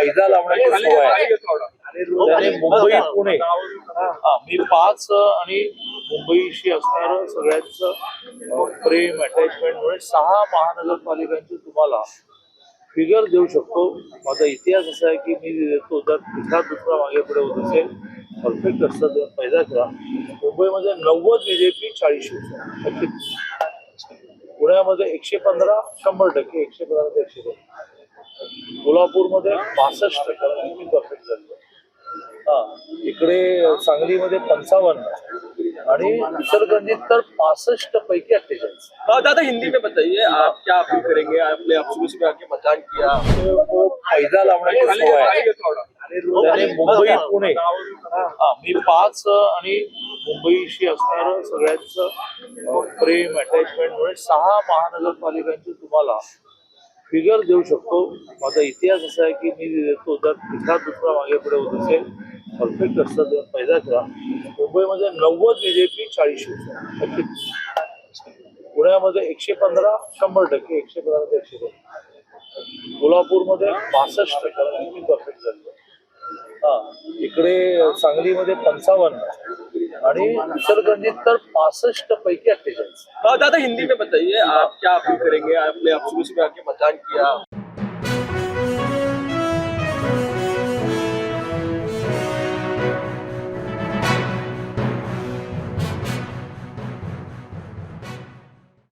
फायदा लावण्याची सवय आहे. त्याने मुंबई पुणे मी 5 आणि मुंबईशी असणारं सगळ्यांचं प्रेम अटॅचमेंटमुळे 6 महानगरपालिकांची तुम्हाला फिगर देऊ शकतो. माझा इतिहास असा आहे की मी देतो जर एखाद दुसरा मागे पुढे होत असेल परफेक्ट असतं तर फायदा करा. मुंबईमध्ये 90 BJP 40 शिवसेना, पुण्यामध्ये 115 100%, 115 ते 102, कोल्हापूरमध्ये 65% परफेक्ट झालं. इकडे सांगलीमध्ये 55 आणि इचलकरंजीत तर 65 पैकी 48. दादा हिंदी में बताइए आप क्या अपील करेंगे? आपने आप शुरू से आके मतदान किया, तो फायदा लावण्याची सवय आहे. त्याने मुंबई पुणे मी 5 आणि मुंबईशी असणारं सगळ्यांचं प्रेम अटॅचमेंटमुळे 6 महानगरपालिकांची तुम्हाला फिगर देऊ शकतो. माझा इतिहास असा आहे की मी देतो जर एखाद दुसरा मागे पुढे होत असेल परफेक्ट असतं तर फायदा करा. मुंबईमध्ये 90 BJP 40 शिवसेना, पुण्यामध्ये 115 100%, 115 ते 102, कोल्हापूरमध्ये 65% परफेक्ट झालं. इकडे सांगलीमध्ये 55 आणि इचलकरंजीत तर 65 पैकी 48. दादा हिंदी में बताइए आप क्या अपील करेंगे? आपने आप शुरू से आके मतदान किया.